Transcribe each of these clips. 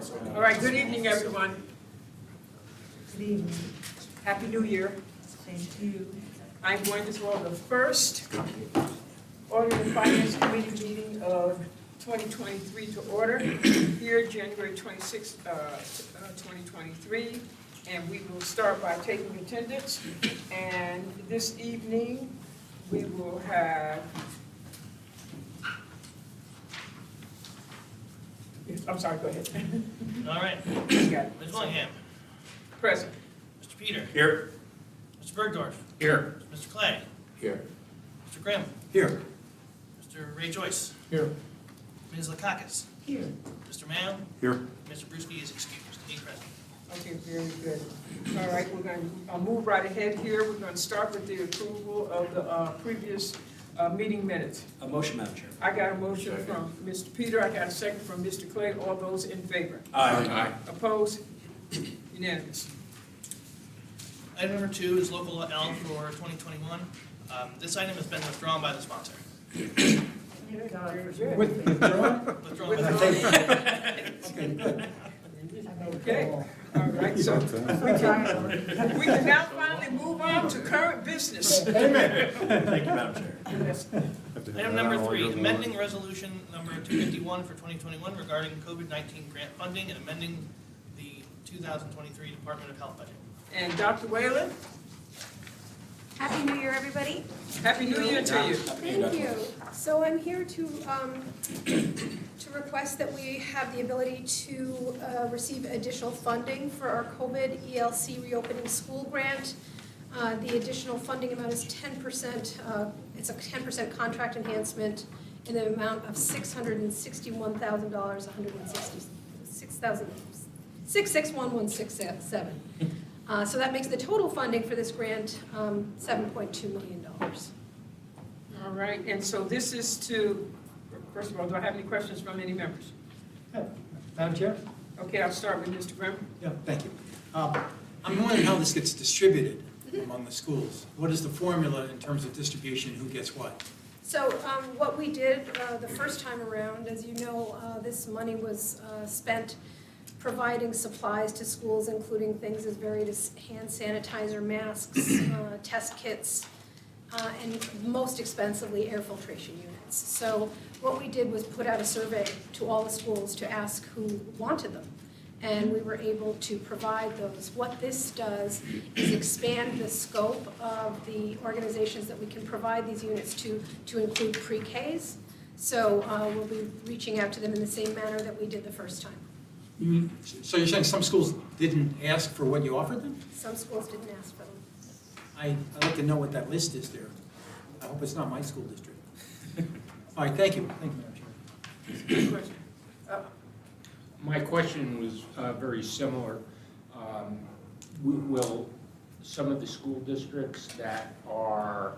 All right, good evening, everyone. Good evening. Happy New Year. Same to you. I'm going to call the first Audit and Finance Committee meeting of 2023 to order, here January 26, 2023. And we will start by taking attendance. And this evening, we will have, yes, I'm sorry, go ahead. All right. You got it. Ms. Willingham. Present. Mr. Peter. Here. Mr. Bergdorf. Here. Mr. Clay. Here. Mr. Grimm. Here. Mr. Ray Joyce. Here. Ms. Lakakis. Here. Mr. Mayo. Here. Mr. Brewski is excused. Eight present. Okay, very good. All right, we're going to move right ahead here. We're going to start with the approval of the previous meeting minutes. A motion, Madam Chair. I got a motion from Mr. Peter, I got a second from Mr. Clay. All those in favor? Aye. Opposed? Unanimous. Item number 2 is local L for 2021. This item has been withdrawn by the sponsor. Very good. Withdrawn by the sponsor. Okay, all right, so we can now finally move on to current business. Amen. Thank you, Madam Chair. Yes. Item number 3, amending resolution number 251 for 2021 regarding COVID-19 grant funding and amending the 2023 Department of Health budget. And Dr. Whalen, Happy New Year, everybody. Happy New Year to you. Thank you. So I'm here to request that we have the ability to receive additional funding for our COVID ELC reopening school grant. The additional funding amount is 10%. It's a 10% contract enhancement in the amount of $661,000, 661,167. So that makes the total funding for this grant $7.2 million. All right, and so this is to, first of all, do I have any questions from any members? Madam Chair? Okay, I'll start with Mr. Grimm. Yeah, thank you. I'm wondering how this gets distributed among the schools. What is the formula in terms of distribution, who gets what? So what we did the first time around, as you know, this money was spent providing supplies to schools, including things as varied as hand sanitizer, masks, test kits, and most expensively, air filtration units. So what we did was put out a survey to all the schools to ask who wanted them. And we were able to provide those. What this does is expand the scope of the organizations that we can provide these units to include pre-Ks. So we'll be reaching out to them in the same manner that we did the first time. So you're saying some schools didn't ask for what you offered them? Some schools didn't ask for them. I'd like to know what that list is there. I hope it's not my school district. All right, thank you. Thank you, Madam Chair. Good question. My question was very similar. Will some of the school districts that are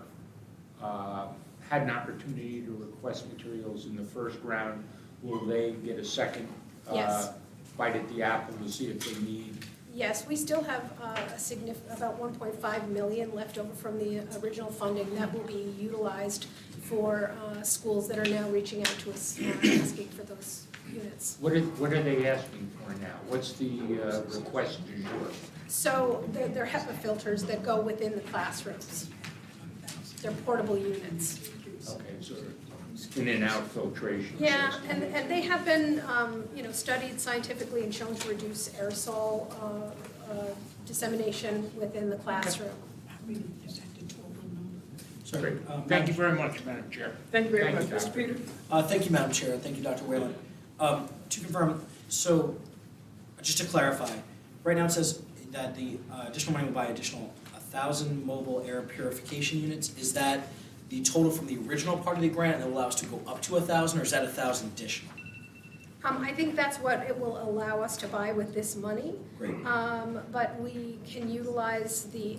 had an opportunity to request materials in the first round, will they get a second Yes. bite at the apple to see if they need? Yes, we still have about 1.5 million left over from the original funding that will be utilized for schools that are now reaching out to us asking for those units. What are they asking for now? What's the request du jour? So they're HEPA filters that go within the classrooms. They're portable units. Okay, so in and out filtration. Yeah, system. and they have been, studied scientifically and shown to reduce aerosol dissemination within the classroom. Great. Thank you very much, Madam Chair. Thank you very much. Thank you, Mr. Peter? Thank you, Madam Chair. Thank you, Dr. Whalen. To confirm, so just to clarify, right now it says that the additional money will buy additional 1,000 mobile air purification units. Is that the total from the original part of the grant and it will allow us to go up to 1,000, or is that 1,000 additional? I think that's what it will allow us to buy with this money. Great. But we can utilize the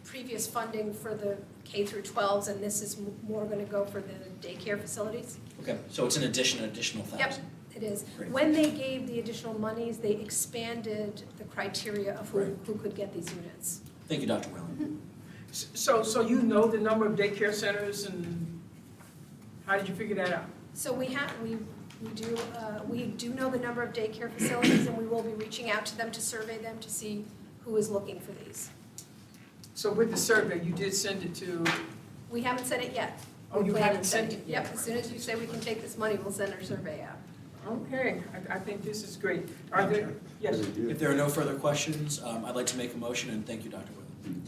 previous funding for the K through 12s, and this is more going to go for the daycare facilities. Okay, so it's an additional 1,000. Yep, it is. Great. When they gave the additional monies, they expanded the criteria of who could get these units. Thank you, Dr. Whalen. So you know the number of daycare centers, and how did you figure that out? So we We do know the number of daycare facilities, and we will be reaching out to them to survey them to see who is looking for these. So with the survey, you did send it to, We haven't sent it yet. oh, you We plan haven't on sent sending it yet? Yep, as soon as you say we can take this money, we'll send our survey out. Okay, I think this is great. Are there, yes, If there are no further questions, I'd like to make a motion, and thank you, Dr. Whitman.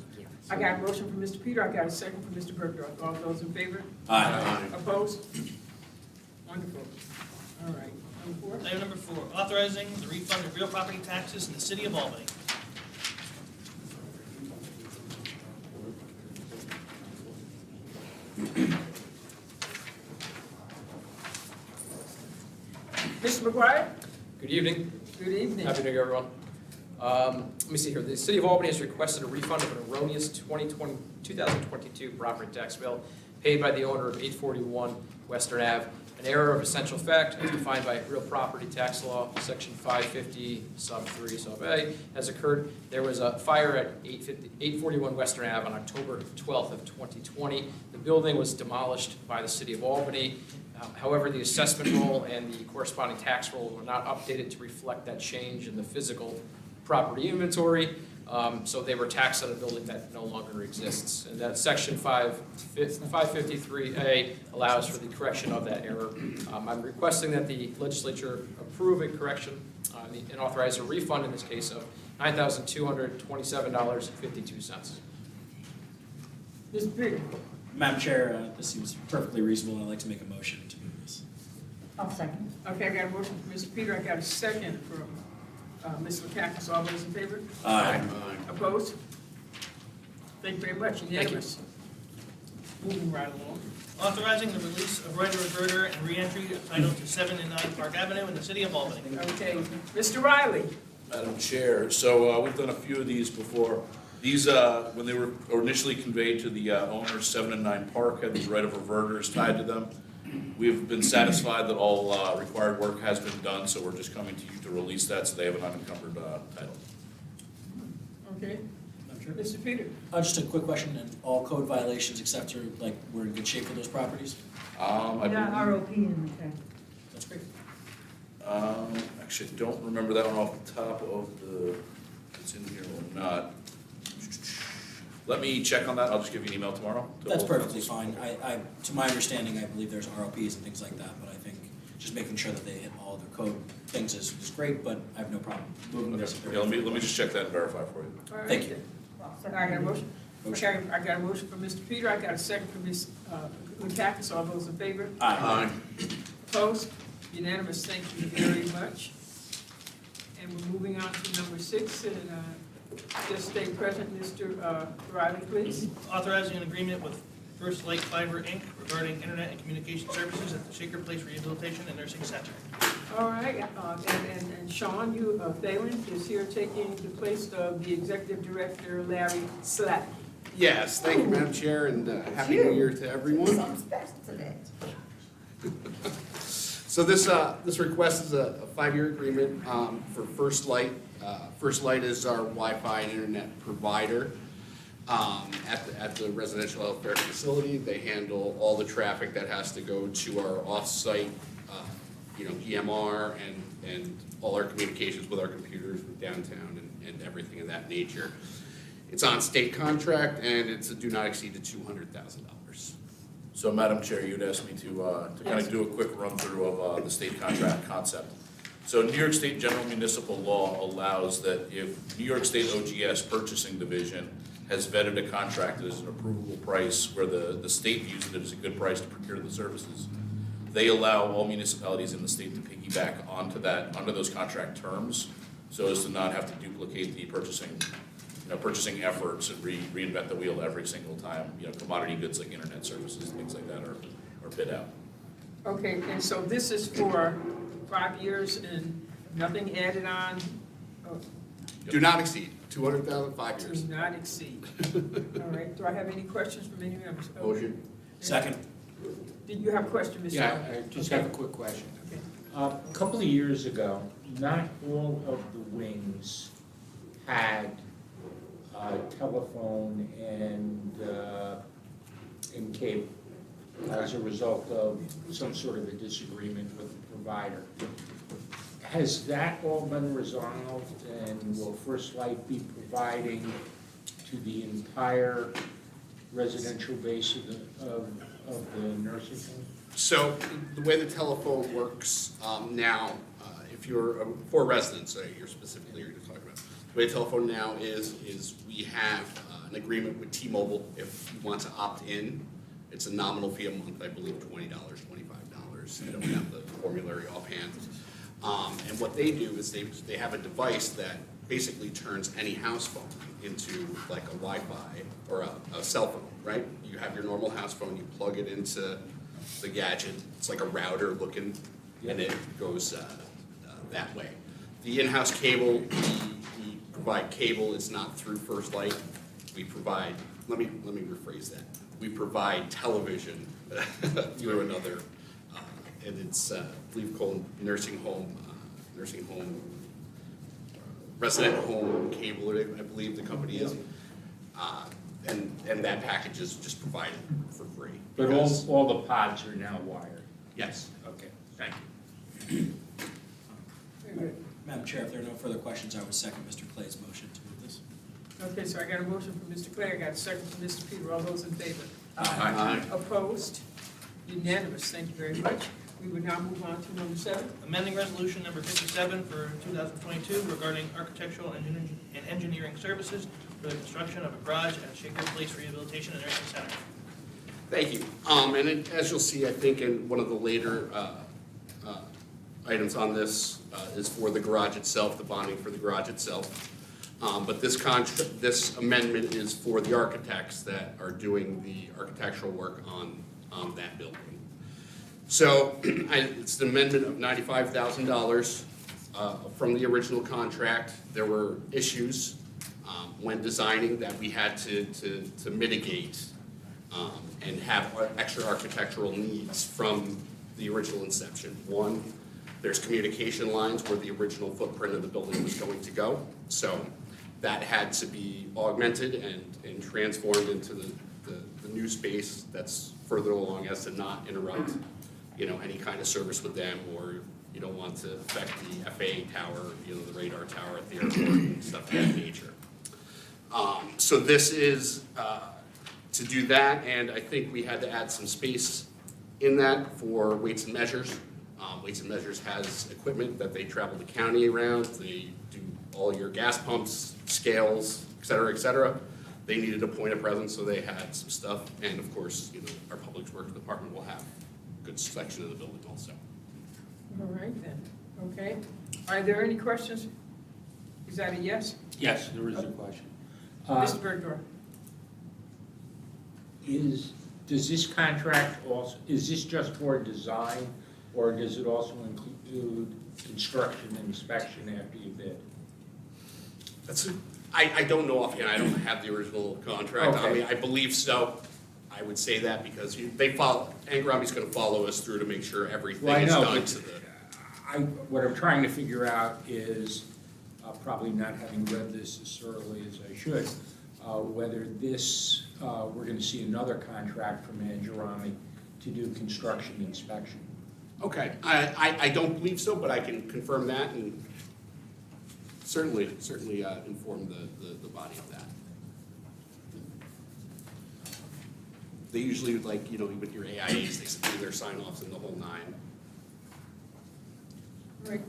I got a motion from Mr. Peter, I got a second from Mr. Bergdorf. All those in favor? Aye. Opposed? Wonderful. All right, number 4. Item number 4, authorizing the refund of real property taxes in the city of Albany. Mr. McGuire? Good evening. Good evening. Happy New Year, everyone. Let me see here. The City of Albany has requested a refund of an erroneous 2022 property tax bill paid by the owner of 841 Western Ave. An error of essential fact as defined by real property tax law, section 550, sub 3, sub A, has occurred. There was a fire at 841 Western Ave on October 12th of 2020. The building was demolished by the City of Albany. However, the assessment roll and the corresponding tax roll were not updated to reflect that change in the physical property inventory. So they were taxed on a building that no longer exists. And that section 553A allows for the correction of that error. I'm requesting that the legislature approve a correction and authorize a refund in this case of $9,227.52. Ms. Peter? Madam Chair, this seems perfectly reasonable, and I'd like to make a motion to move this. I'll second. Okay, I got a motion from Mr. Peter, I got a second from Ms. Lakakis. All those in favor? Aye. Opposed? Thank you very much, unanimous. Moving right along. Authorizing the release of right-of-reverter and re-entry of title to 7 and 9 Park Avenue in the city of Albany. Okay, Mr. Riley? Madam Chair, so we've done a few of these before. These, when they were initially conveyed to the owners, 7 and 9 Park had these right of reverters tied to them. We've been satisfied that all required work has been done, so we're just coming to you to release that so they have an unencumbered title. Okay, Madam Chair? Mr. Peter? Just a quick question, and all code violations except for, like, we're in good shape for those properties? I Yeah, ROP in the text. That's great. actually don't remember that one off the top of the, if it's in here or not. Let me check on that, I'll just give you an email tomorrow. That's perfectly fine. To my understanding, I believe there's ROPs and things like that, but I think just making sure that they hit all their code things is great, but I have no problem moving this. Yeah, let me just check that and verify for you. All right. Thank you. I got a motion. Okay, I got a motion from Mr. Peter, I got a second from Ms. Lakakis. All those in favor? Aye. Opposed? Unanimous, thank you very much. And we're moving on to number 6, and just stay present, Mr. Riley, please. Authorizing an agreement with First Light Fiber, Inc. regarding internet and communication services at the Shaker Place Rehabilitation and Nursing Center. All right, and Sean, Thalen is here taking the place of the Executive Director, Larry Slack. Yes, thank you, Madam Chair, and Happy New Year to everyone. Something special today. So this request is a 5-year agreement for First Light. First Light is our Wi-Fi and internet provider at the residential healthcare facility. They handle all the traffic that has to go to our off-site, EMR and all our communications with our computers with downtown and everything of that nature. It's on state contract, and it's a do not exceed to $200,000. So Madam Chair, you'd asked me to kind of do a quick run through of the state contract concept. So New York State General Municipal Law allows that if New York State OGS Purchasing Division has vetted a contract as an approvable price where the state views it as a good price to procure the services, they allow all municipalities in the state to piggyback onto that, under those contract terms, so as to not have to duplicate the purchasing efforts and reinvent the wheel every single time, commodity goods like internet services, things like that are bid out. Okay, and so this is for 5 years and nothing added on? Oh, Do not exceed $200,000, 5 years. does not exceed. All right, do I have any questions from any members? Motion. Second. Did you have a question, Mr. Yeah, Allen? I just Okay. have a quick question. Okay. A couple of years ago, not all of the wings had telephone and cable as a result of some sort of a disagreement with the provider. Has that all been resolved, and will First Light be providing to the entire residential base of the nursing home? So the way the telephone works now, if you're for residents, you're specifically talking about, the way telephone now is we have an agreement with T-Mobile. If you want to opt in, it's a nominal fee a month, I believe $20, $25. I don't have the formulary offhand. And what they do is they have a device that basically turns any house phone into like a Wi-Fi or a cell phone, right? You have your normal house phone, you plug it into the gadget, it's like a router looking, and it goes that way. The in-house cable, we provide cable, it's not through First Light. We provide, let me rephrase that. We provide television through another, and it's, I believe called nursing home, resident home cable, I believe the company is. And that package is just provided for free. But because- all the pods are now wired? Yes. Okay, thank you. Very good. Madam Chair, if there are no further questions, I would second Mr. Clay's motion to move this. Okay, so I got a motion from Mr. Clay, I got a second from Mr. Peter, all those in favor? Aye. Opposed? Unanimous, thank you very much. We would now move on to number 7. Amending resolution number 57 for 2022 regarding architectural and engineering services for the construction of a garage at Shaker Place Rehabilitation and Nursing Center. Thank you. As you'll see, I think in one of the later items on this is for the garage itself, the bonding for the garage itself. But this amendment is for the architects that are doing the architectural work on that building. So it's an amendment of $95,000 from the original contract. There were issues when designing that we had to mitigate and have extra architectural needs from the original inception. One, there's communication lines where the original footprint of the building was going to go. So that had to be augmented and transformed into the new space that's further along as to not interrupt, any kind of service with them, or you don't want to affect the FAA tower, the radar tower at the airport and stuff of that nature. So this is to do that, and I think we had to add some space in that for Weights and Measures. Weights and Measures has equipment that they travel the county around. They do all your gas pumps, scales, et cetera, et cetera. They needed a point of presence, so they had some stuff. And of course, our Public Works Department will have a good section of the building also. All right then, okay. Are there any questions? Is that a yes? Yes, there is a question. Mr. Bergdorf? Does this contract also, is this just for design, or does it also include construction and inspection after you bid? I don't know offhand, I don't have the original contract. I Okay. mean, I believe so. I would say that because they follow, Angarami's gonna follow us through to make sure everything Well, I is know, done but to the. What I'm trying to figure out is, probably not having read this as thoroughly as I should, whether this, we're gonna see another contract from Angarami to do construction inspection. Okay, I don't believe so, but I can confirm that and certainly inform the body of that. They usually with your AIAs, they do their sign-offs and the whole nine. All right.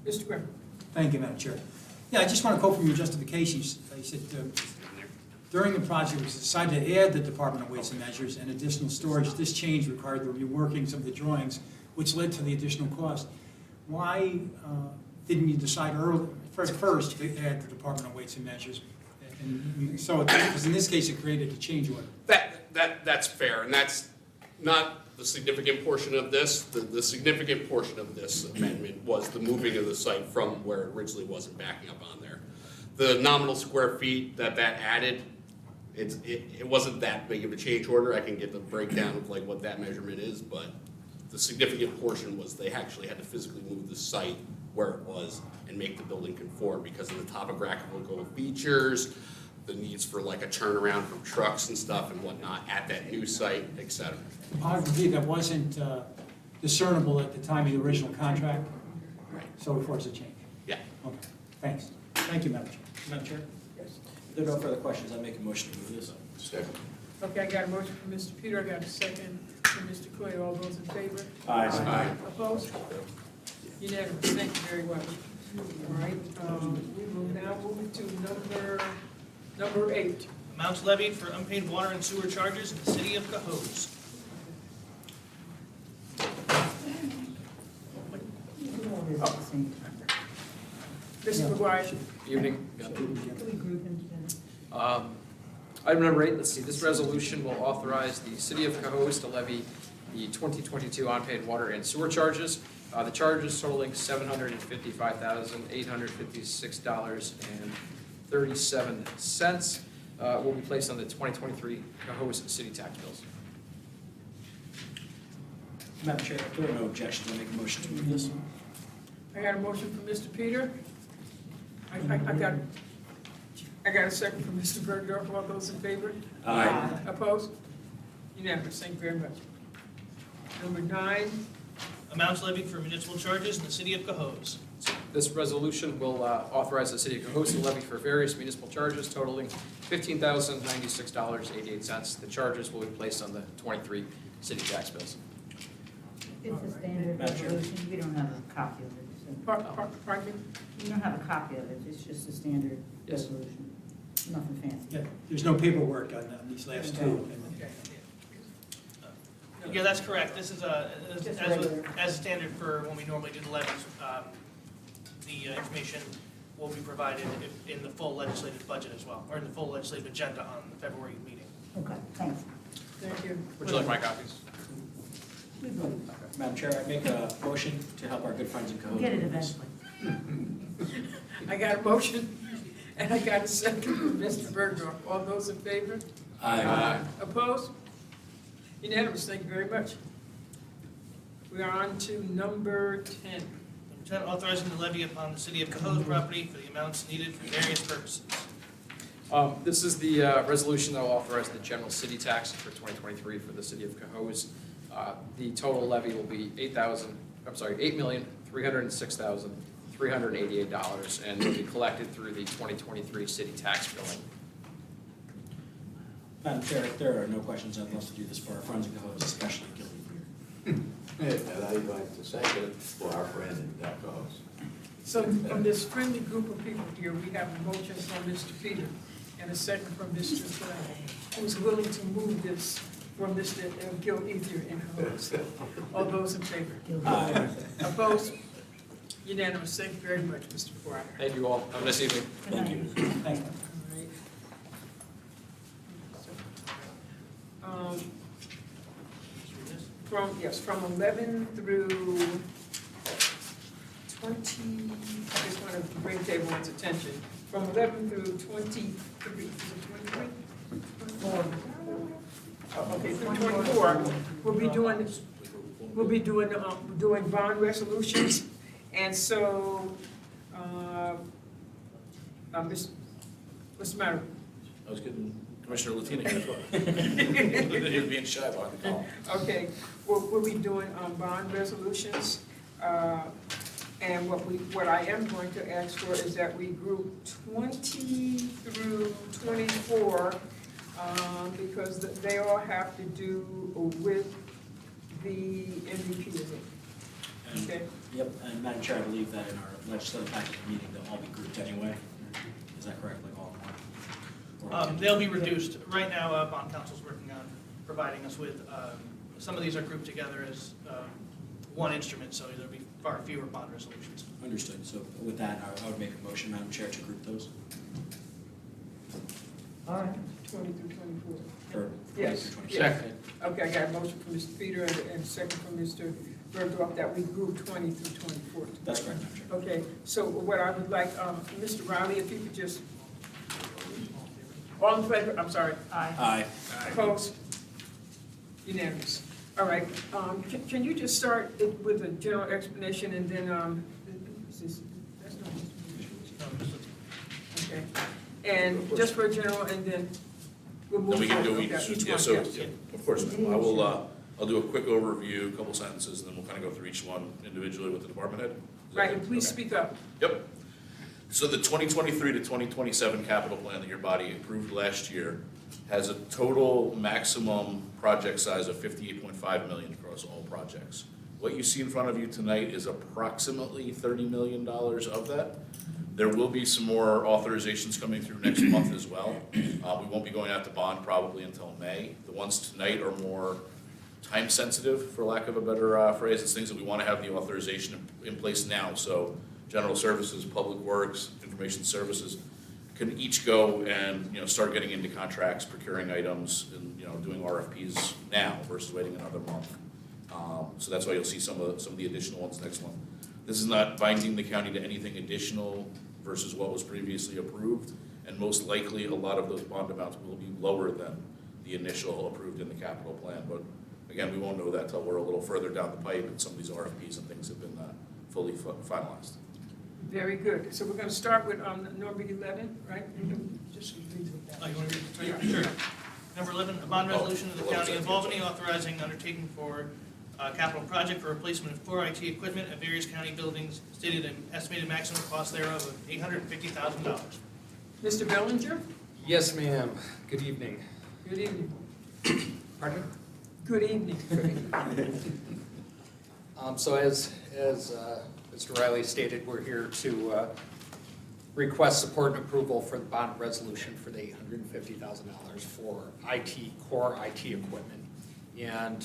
Mr. Grimm? Thank you, Madam Chair. Yeah, I just want to quote from your justifications. You said, during the project, it was decided to add the Department of Weights and Measures and additional storage. This change required the reworkings of the drawings, which led to the additional cost. Why didn't you decide first to add the Department of Weights and Measures? And so, because in this case, it created a change order. That's fair, and that's not the significant portion of this. The significant portion of this amendment was the moving of the site from where it originally was and backing up on there. The nominal square feet that added, it wasn't that big of a change order. I can get the breakdown of what that measurement is, but the significant portion was they actually had to physically move the site where it was and make the building conform because of the topographical features, the needs for a turnaround from trucks and stuff and whatnot at that new site, et cetera. I believe that wasn't discernible at the time of the original contract, Right. so we force a change. Yeah. Okay, thanks. Thank you, Madam Chair. Madam Chair, Yes. if there are no further questions, I'll make a motion to move this. Second. Okay, I got a motion from Mr. Peter, I got a second from Mr. Clay, all those in favor? Aye. Opposed? Unanimous, thank you very much. All right, we will now move to number 8. Amounts levied for unpaid water and sewer charges in the city of Cohoes. Mr. McGuire, Evening. Can we group them together? Item number 8, let's see, this resolution will authorize the city of Cohoes to levy the 2022 unpaid water and sewer charges. The charges totaling $755,856.37 will be placed on the 2023 Cohoes city tax bills. Madam Chair, if there are no objections, I'll make a motion to move this. I got a motion from Mr. Peter. I got a second from Mr. Bergdorf, all those in favor? Aye. Opposed? Unanimous, thank you very much. Number 9, Amounts levied for municipal charges in the city of Cohoes. This resolution will authorize the city of Cohoes to levy for various municipal charges totaling $15,096.88. The charges will be placed on the 23 city tax bills. It's a standard Madam Chair. resolution, we don't have a copy of it, so. pardon me? We don't have a copy of it, it's just a standard Yes. resolution, nothing fancy. Yeah, there's no paperwork on these last two. Yeah, that's correct. This is Just regular. as standard for when we normally do the levies. The information will be provided in the full legislative budget as well, or in the full legislative agenda on the February meeting. Okay, thanks. Thank you. Would you like my copies? We will. Madam Chair, I make a motion to help our good friends in We'll Cohoes. get it eventually. I got a motion, and I got a second from Mr. Bergdorf. All those in favor? Aye. Opposed? Unanimous, thank you very much. We are on to number 10. Number 10, authorizing the levy upon the city of Cohoes property for the amounts needed for various purposes. This is the resolution that will authorize the general city tax for 2023 for the city of Cohoes. The total levy will be $8,306,388, and will be collected through the 2023 city tax billing. Madam Chair, if there are no questions, I'd love to do this for our friends in Cohoes, especially Gilly here. And I'd like to second it for our friend in Cohoes. So from this friendly group of people here, we have a motion from Mr. Peter and a second from Mr. Clay, who's willing to move this from Mr. Gil Ether and Cohoes. All those in favor? Aye. Opposed? Unanimous, thank you very much, Mr. Porter. Thank you all. Have a nice evening. Good night. Thank you. From 11 through 20, I just want to bring everyone's attention, from 11 through 23, is it 23? Okay, through 24, we'll be doing bond resolutions, and so, what's the matter? I was getting Commissioner Latina here as well. He was being shy behind the column. Okay, we'll be doing bond resolutions, and what I am going to ask for is that we group 20 through 24, because they all have to do with the MVP, okay? Yep, and Madam Chair, I believe that in our legislative package meeting, they'll all be grouped anyway. Is that correct, like all in one? They'll be reduced. Right now, bond council's working on providing us with, some of these are grouped together as one instrument, so there'll be far fewer bond resolutions. Understood. So with that, I would make a motion, Madam Chair, to group those. All right. 20 through 24. Or Yes, 20 through 26. Second. Okay, I got a motion from Mr. Peter and a second from Mr. Bergdorf that we group 20 through 24. That's correct, Madam Chair. Okay, so what I would like, Mr. Riley, if you could just, all in favor, I'm sorry. Aye. Opposed? Unanimous. All right, can you just start it with a general explanation and then, that's not okay. And just for a general and then we'll move Then we can do forward. each, Okay, yeah, one, so, yes. yeah, of course, I will, I'll I'll do a quick overview, a couple sentences, and then we'll kind of go through each one individually with the department head. Is that Right, good? and please Okay. speak up. Yep. So the 2023 to 2027 capital plan that your body approved last year has a total maximum project size of $58.5 million across all projects. What you see in front of you tonight is approximately $30 million of that. There will be some more authorizations coming through next month as well. We won't be going out to bond probably until May. The ones tonight are more time sensitive, for lack of a better phrase. It's things that we want to have the authorization in place now. So general services, public works, information services can each go and, start getting into contracts, procuring items, and, doing RFPs now versus waiting another month. So that's why you'll see some of the additional ones next month. This is not binding the county to anything additional versus what was previously approved, and most likely, a lot of those bond amounts will be lower than the initial approved in the capital plan. But again, we won't know that till we're a little further down the pipe and some of these RFPs and things have been fully finalized. Very good. So we're going to start with number 11, right? Just read it Oh, you want to read it? Yeah. Sure. Number 11, a bond resolution of the County of Albany authorizing undertaking for capital project for replacement of core IT equipment at various county buildings, stated an estimated maximum cost thereof of $850,000. Mr. Bellinger? Yes, ma'am. Good evening. Good evening. Pardon? Good evening. So as Mr. Riley stated, we're here to request support and approval for the bond resolution for the $850,000 for core IT equipment. And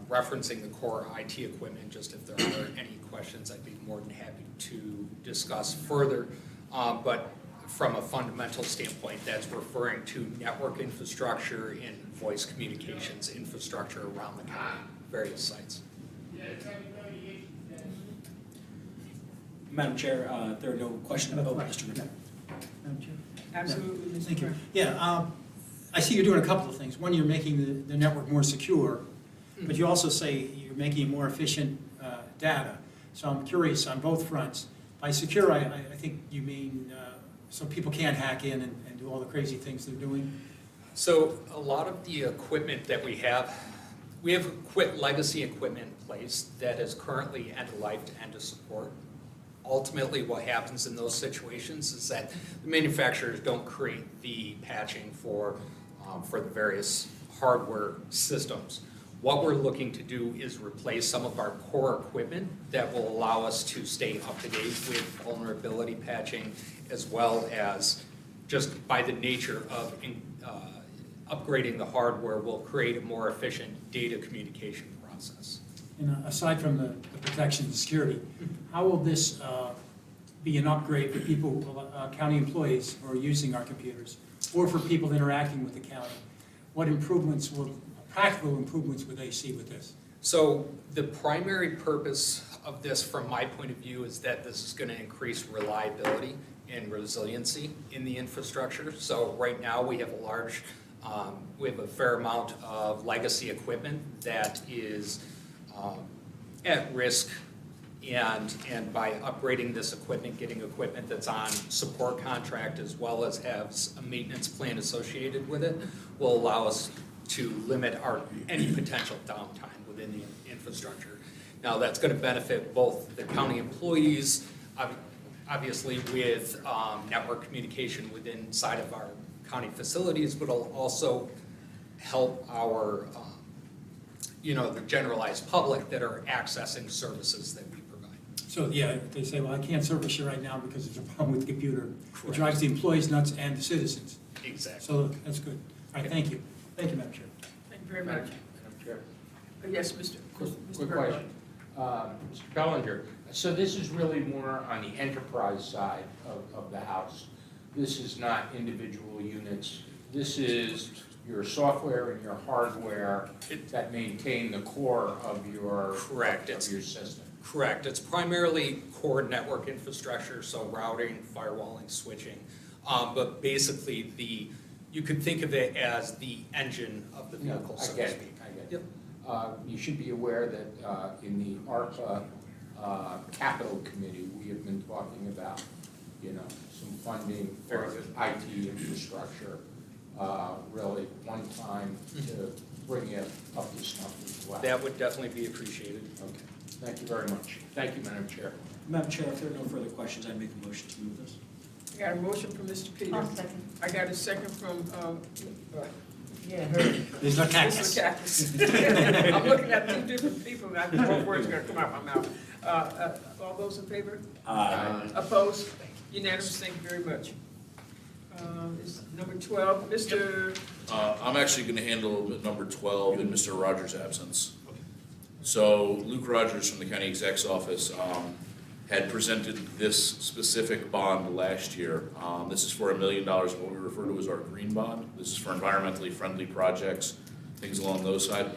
referencing the core IT equipment, just if there are any questions, I'd be more than happy to discuss further. But from a fundamental standpoint, that's referring to network infrastructure and voice communications infrastructure around the county, various sites. Madam Chair, there are no questions. Oh, Mr. Ritter. Madam Chair? Absolutely, Mr. Thank you. Brown. Yeah, I see you're doing a couple of things. One, you're making the network more secure, but you also say you're making more efficient data. So I'm curious on both fronts. By secure, I think you mean so people can't hack in and do all the crazy things they're doing? So a lot of the equipment that we have legacy equipment in place that is currently end of life to end of support. Ultimately, what happens in those situations is that the manufacturers don't create the patching for the various hardware systems. What we're looking to do is replace some of our core equipment that will allow us to stay up to date with vulnerability patching, as well as just by the nature of upgrading the hardware will create a more efficient data communication process. And aside from the protection and security, how will this be an upgrade for people, county employees who are using our computers, or for people interacting with the county? What practical improvements would they see with this? So the primary purpose of this, from my point of view, is that this is going to increase reliability and resiliency in the infrastructure. So right now, we have a fair amount of legacy equipment that is at risk, and by upgrading this equipment, getting equipment that's on support contract as well as has a maintenance plan associated with it, will allow us to limit any potential downtime within the infrastructure. Now, that's going to benefit both the county employees, obviously with network communication within inside of our county facilities, but it'll also help our the generalized public that are accessing services that we provide. So, yeah, they say, well, I can't service you right now because there's a problem with the computer. Correct. It drives the employees nuts and the citizens. Exactly. So that's good. All right, thank you. Thank you, Madam Chair. Thank you very much. Madam Chair. Yes, Mr. Quick Burbank. question. Mr. Bellinger, so this is really more on the enterprise side of the house. This is not individual units. This is your software and your hardware that maintain the core of your system. Correct. It's primarily core network infrastructure, so routing, firewalling, switching. But basically, you could think of it as the engine of the vehicle, so to speak. I get it. Yep. You should be aware that in the ARPA Capital Committee, we have been talking about, some funding for IT infrastructure, really one time to bring it up to snuff as well. That would definitely be appreciated. Okay, thank you very much. Thank you, Madam Chair. Madam Chair, if there are no further questions, I'd make a motion to move this. I got a motion from Mr. Peters. I'll second. I got a second from, Yeah, heard. There's no Mr. cactus. Cactus. I'm looking at two different people, and I think one word's gonna come out my mouth. All those in favor? Opposed? Unanimous, thank you very much. Is number 12, Mr. I'm actually gonna handle number 12 in Mr. Rogers' absence. So Luke Rogers from the county exec's office had presented this specific bond last year. This is for $1 million, what we refer to as our green bond. This is for environmentally friendly projects, things along those sides.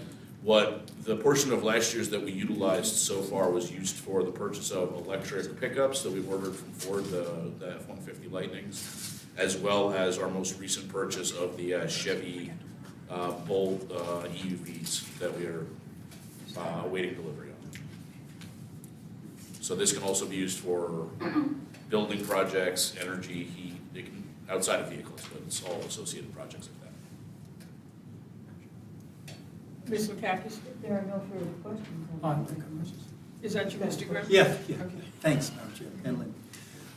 What the portion of last year's that we utilized so far was used for the purchase of electric pickups that we ordered from Ford, the F-150 Lightnings, as well as our most recent purchase of the Chevy Bolt EUVs that we are awaiting delivery on. So this can also be used for building projects, energy, heat, it can, outside of vehicles, but it's all associated projects like that. Ms. McCaffrey? There are no further questions. Is that you, Mr. Grimm? Yeah, yeah. Okay. Thanks, Madam Chair. And Lynn.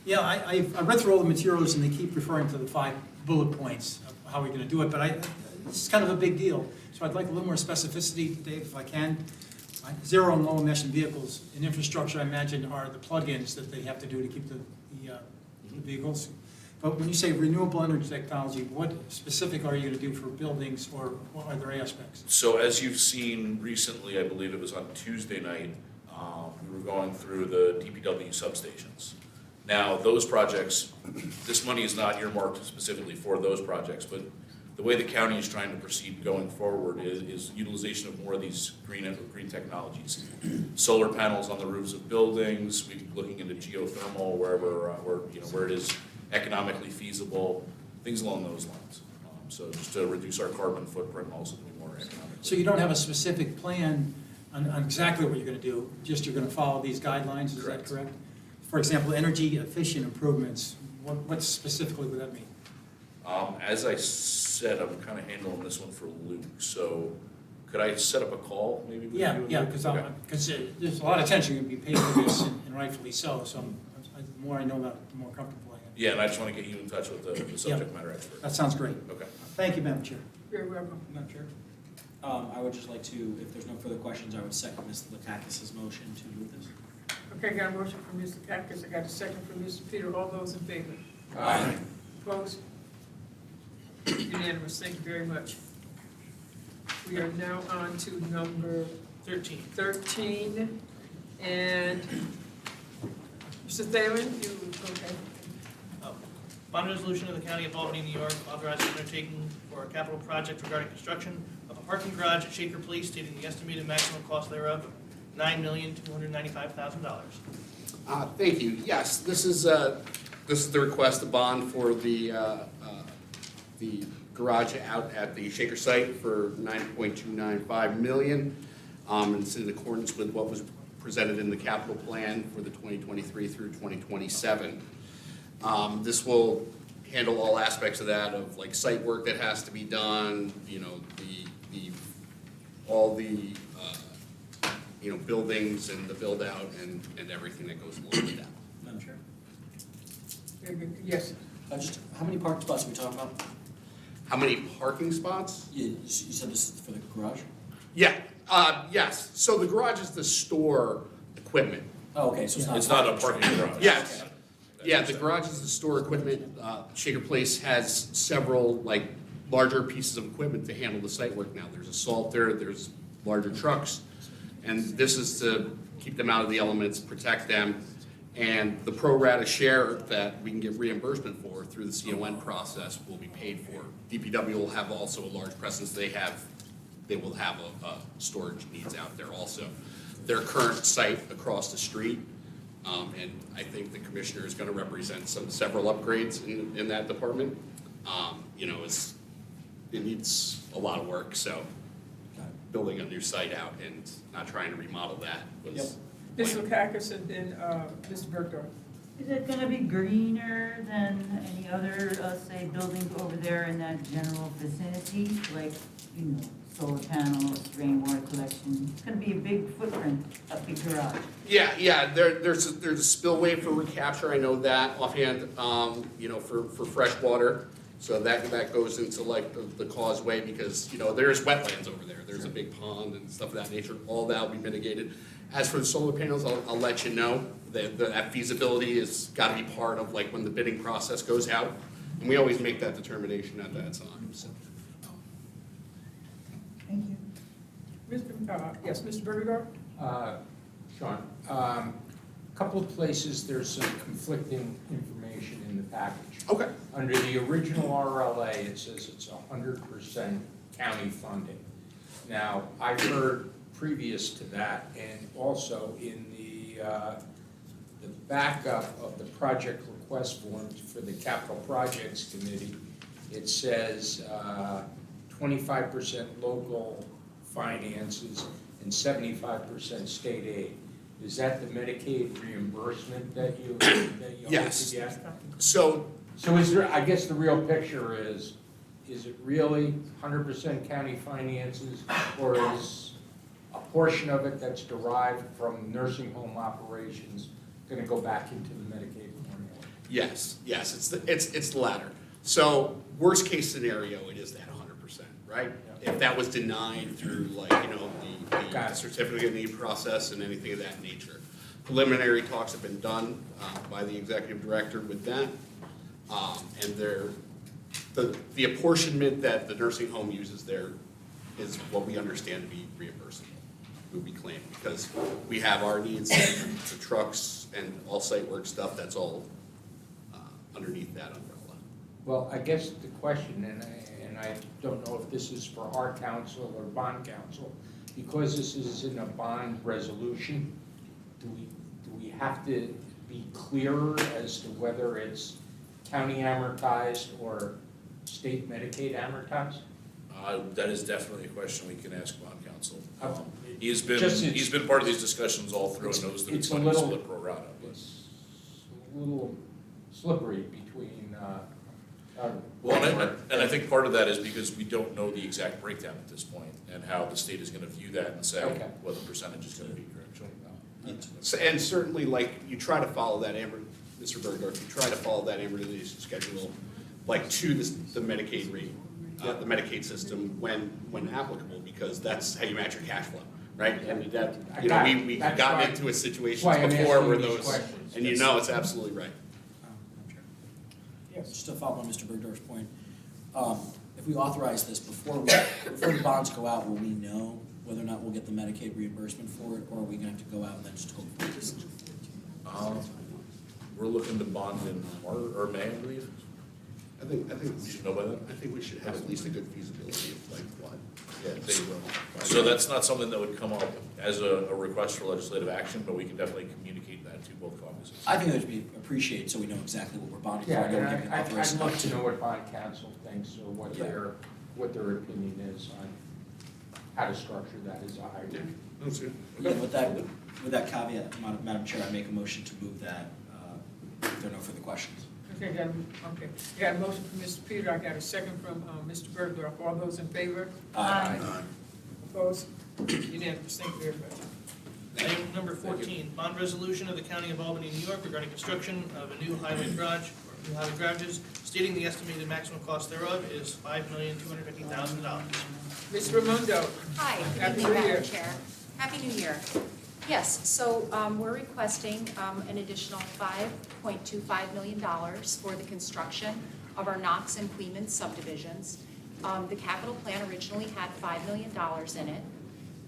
Yeah, I read through all the materials and they keep referring to the 5 bullet points of how we're going to do it, but it's kind of a big deal. So I'd like a little more specificity, Dave, if I can. Zero and low emission vehicles and infrastructure, I imagine, are the plug-ins that they have to do to keep the vehicles. But when you say renewable energy technology, what specific are you going to do for buildings or what other aspects? So as you've seen recently, I believe it was on Tuesday night, we were going through the DPW substations. Now, those projects, this money is not earmarked specifically for those projects, but the way the county is trying to proceed going forward is utilization of more of these green technologies. Solar panels on the roofs of buildings, we're looking into geothermal wherever, where it is economically feasible, things along those lines. So just to reduce our carbon footprint and also to be more economic. So you don't have a specific plan on exactly what you're going to do, just you're going to follow these guidelines, is that Correct. correct? For example, energy efficient improvements, what specifically would that mean? As I said, I'm kind of handling this one for Luke, so could I set up a call maybe with you? Yeah, because Okay. there's a lot of attention going to be paid for this, and rightfully so, so the more I know about it, the more comfortable I am. Yeah, and I just want to get you in touch with the subject matter expert. That sounds great. Okay. Thank you, Madam Chair. Very welcome. Madam Chair. I would just like to, if there's no further questions, I would second Ms. Lakakis' motion to move this. Okay, got a motion from Mr. Cactus, I got a second from Mr. Peter, all those in favor? Aye. Opposed? Unanimous, thank you very much. We are now on to number 13, and Mr. Thalen, you, okay? Bond resolution of the County of Albany, New York, authorizing undertaking for a capital project regarding construction of a parking garage at Shaker Place, stating the estimated maximum cost thereof of $9,295,000. Thank you. Yes, this is the request, the bond for the garage out at the Shaker site for $9.295 million. And it's in accordance with what was presented in the capital plan for the 2023 through 2027. This will handle all aspects of that, of like site work that has to be done, all the buildings and the build out and everything that goes along with that. Madam Chair? Very good. Yes, Just, how many parking spots are we talking about? How many parking spots? You said this is for the garage? Yeah, yes. So the garage is to store equipment. Oh, okay, so it's not. It's not a parking garage. Yes. Yeah, the garage is to store equipment. Shaker Place has several larger pieces of equipment to handle the site work now. There's a salter, there's larger trucks. And this is to keep them out of the elements, protect them. And the pro rata share that we can get reimbursement for through the CON process will be paid for. DPW will have also a large presence. They will have a storage needs out there also. Their current site across the street, and I think the commissioner is going to represent several upgrades in that department. It needs a lot of work, so building a new site out and not trying to remodel that was. Mr. Cactus and then Mr. Bergdorf. Is it gonna be greener than any other, say, buildings over there in that general vicinity? Like, solar panels, rainwater collection. It's gonna be a big footprint, a big garage. Yeah, there's a spillway for recapture, I know that offhand, for fresh water. So that goes into like the causeway because, there's wetlands over there. There's a big pond and stuff of that nature. All that will be mitigated. As for the solar panels, I'll let you know that feasibility has got to be part of like when the bidding process goes out. And we always make that determination at that time, so. Thank you. Yes, Mr. Bergerdorf? Sean, a couple of places, there's some conflicting information in the package. Okay. Under the original RLA, it says it's 100% county funding. Now, I heard previous to that, and also in the backup of the project request forms for the Capital Projects Committee, it says 25% local finances and 75% state aid. Is that the Medicaid reimbursement that you hope Yes. to get? So So is there, I guess the real picture is it really 100% county finances, or is a portion of it that's derived from nursing home operations gonna go back into the Medicaid formula? yes, it's the latter. So worst case scenario, it is that 100%, right? If that was denied through like, the Got it. certificate of need process and anything of that nature. Preliminary talks have been done by the executive director with that. And the apportionment that the nursing home uses there is what we understand to be reimbursable, would be claimed, because we have our needs, the trucks and all site work stuff, that's all underneath that umbrella. Well, I guess the question, and I don't know if this is for our council or bond council, because this is in a bond resolution, do we have to be clearer as to whether it's county amortized or state Medicaid amortized? That is definitely a question we can ask bond counsel. Okay. He's Just been part of these discussions all through and knows that it's it's a going to be little- split pro rata. but- It's a little slippery between, Well, and I think part of that is because we don't know the exact breakdown at this point and how the state is going to view that and say Okay. what the percentage is going to be, correct? And certainly, like, you try to follow that, Mr. Bergdorf, you try to follow that amortization schedule, like, to the Medicaid rate, the Medicaid system when applicable, because that's how you match your cash flow, right? And that, we've That's gotten why- into a situations why I'm before asking where these those, questions. and it's absolutely right. Madam Chair. Yes. Just to follow on Mr. Bergdorf's point, if we authorize this before the bonds go out, will we know whether or not we'll get the Medicaid reimbursement for it, or are we gonna have to go out and then just hope for it? We're looking to bond in March or May, I believe. I think We should know by then. I think we should have at least a good feasibility of like what they will. So that's not something that would come up as a request for legislative action, but we can definitely communicate that to both caucuses. I think that would be appreciated, so we know exactly what we're bonding for. Yeah, I know we're and giving I'd authorization love up to know what bond council thinks or what Yeah. their opinion is on how to structure that as a hybrid. That's good. Yeah, with that caveat, Madam Chair, I make a motion to move that, if there are no further questions. Okay, got a motion from Mr. Peter, I got a second from Mr. Bergdorf. All those in favor? Aye. Opposed? Unanimous, thank you very much. Item number 14, bond resolution of the County of Albany, New York regarding construction of a new highway garage, or new highway garages, stating the estimated maximum cost thereof is $5,250,000. Ms. Raimondo, Hi, Happy good New evening, Year. Madam Chair. Happy New Year. Yes, so we're requesting an additional $5.25 million for the construction of our Knox and Queens subdivisions. The capital plan originally had $5 million in it.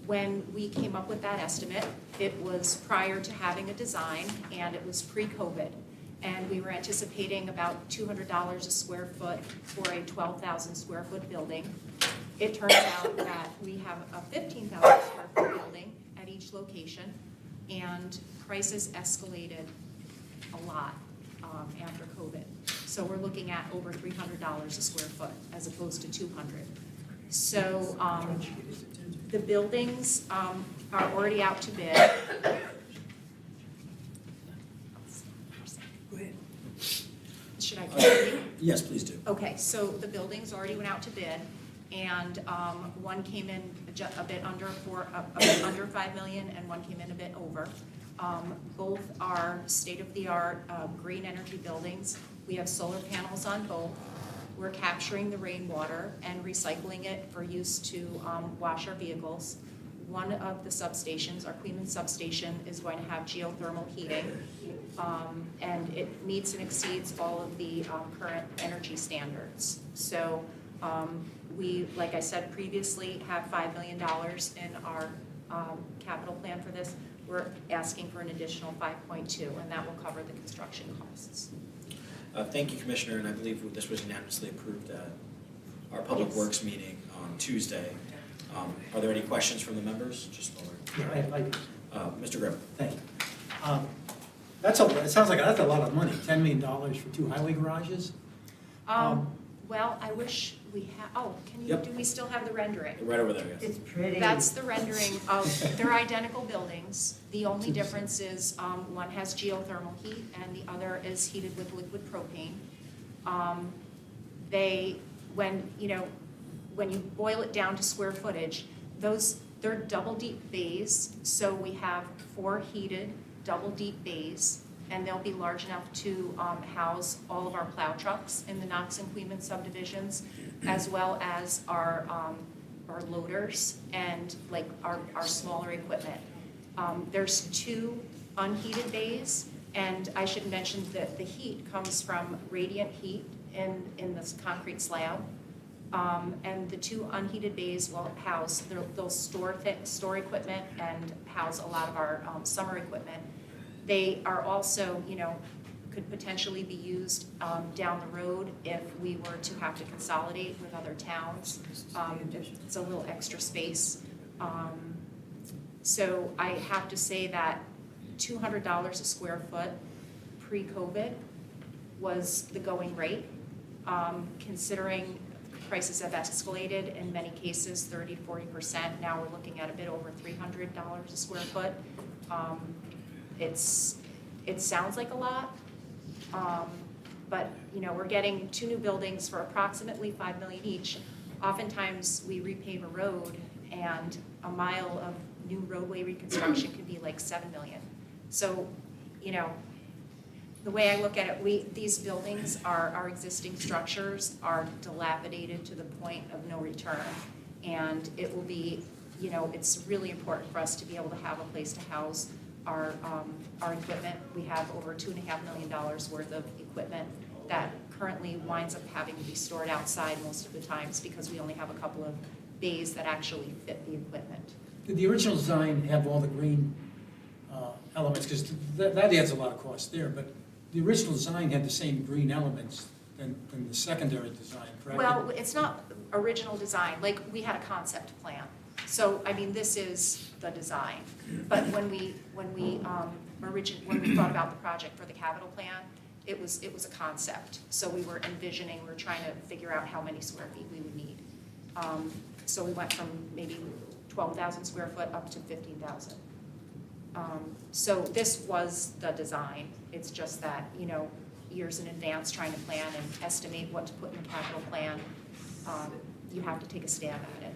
When we came up with that estimate, it was prior to having a design, and it was pre-COVID. And we were anticipating about $200 a square foot for a 12,000 square foot building. It turns out that we have a 15,000 square foot building at each location, and prices escalated a lot after COVID. So we're looking at over $300 a square foot as opposed to $200. So the buildings are already out to bid. Should I continue? Yes, please do. Okay, so the buildings already went out to bid. and one came in a bit under a bit under 5 million, and one came in a bit over. Both are state-of-the-art green energy buildings. We have solar panels on both. We're capturing the rainwater and recycling it for use to wash our vehicles. One of the substations, our Queens substation, is going to have geothermal heating, and it meets and exceeds all of the current energy standards. So we, like I said previously, have $5 million in our capital plan for this. We're asking for an additional 5.2, and that will cover the construction costs. Thank you, Commissioner, and I believe this was unanimously approved at our Public Yes. Works meeting on Tuesday. Are there any questions from the members? Just while we're, Mr. Grimm. Thank you. It sounds like that's a lot of money, $10 million for 2 highway garages? Well, I wish we had, Yep. do we still have the rendering? Right over there, yes. It's pretty. That's the rendering of, they're identical buildings. The only difference is one has geothermal heat and the other is heated with liquid propane. When you boil it down to square footage, they're double deep bays. So we have 4 heated double deep bays, and they'll be large enough to house all of our plow trucks in the Knox and Queens subdivisions, as well as our loaders and like our smaller equipment. There's 2 unheated bays, and I should mention that the heat comes from radiant heat in this concrete slab. And the 2 unheated bays will house, they'll store equipment and house a lot of our summer equipment. They are also, could potentially be used down the road if we were to have to consolidate with other towns. It's a little extra space. So I have to say that $200 a square foot pre-COVID was the going rate, considering prices have escalated in many cases 30–40%. Now we're looking at a bit over $300 a square foot. It sounds like a lot, but we're getting 2 new buildings for approximately $5 million each. Oftentimes we repave a road, and a mile of new roadway reconstruction can be like $7 million. So, the way I look at it, these buildings our existing structures are dilapidated to the point of no return, and it will be, it's really important for us to be able to have a place to house our equipment. We have over $2.5 million worth of equipment that currently winds up having to be stored outside most of the times because we only have a couple of bays that actually fit the equipment. Did the original design have all the green elements? Because that adds a lot of cost there, but the original design had the same green elements than the secondary design, correct? Well, it's not original design, like we had a concept plan. So, this is the design. But when we thought about the project for the capital plan, it was a concept. So we were trying to figure out how many square feet we would need. So we went from maybe 12,000 square foot up to 15,000. So this was the design. It's just that, years in advance trying to plan and estimate what to put in the capital plan, you have to take a stab at it.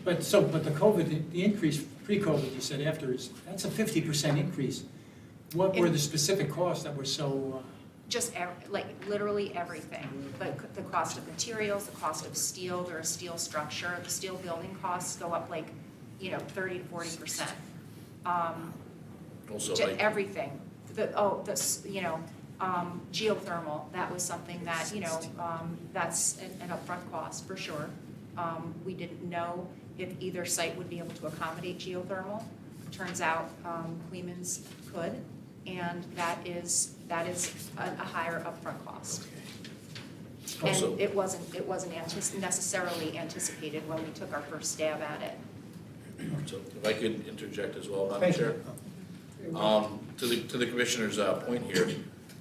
But the increase pre-COVID, you said that's a 50% increase. What were the specific costs that were so? Just literally everything. The cost of materials, the cost of steel, they're a steel structure. The steel building costs go up 30 to 40%. Also, everything. Geothermal, that was something that, that's an upfront cost for sure. We didn't know if either site would be able to accommodate geothermal. Turns out Queens could, and that is a higher upfront cost. Also- And it wasn't necessarily anticipated when we took our first stab at it. So if I could interject as well, Madam Thank Chair. you. To the Commissioner's point here,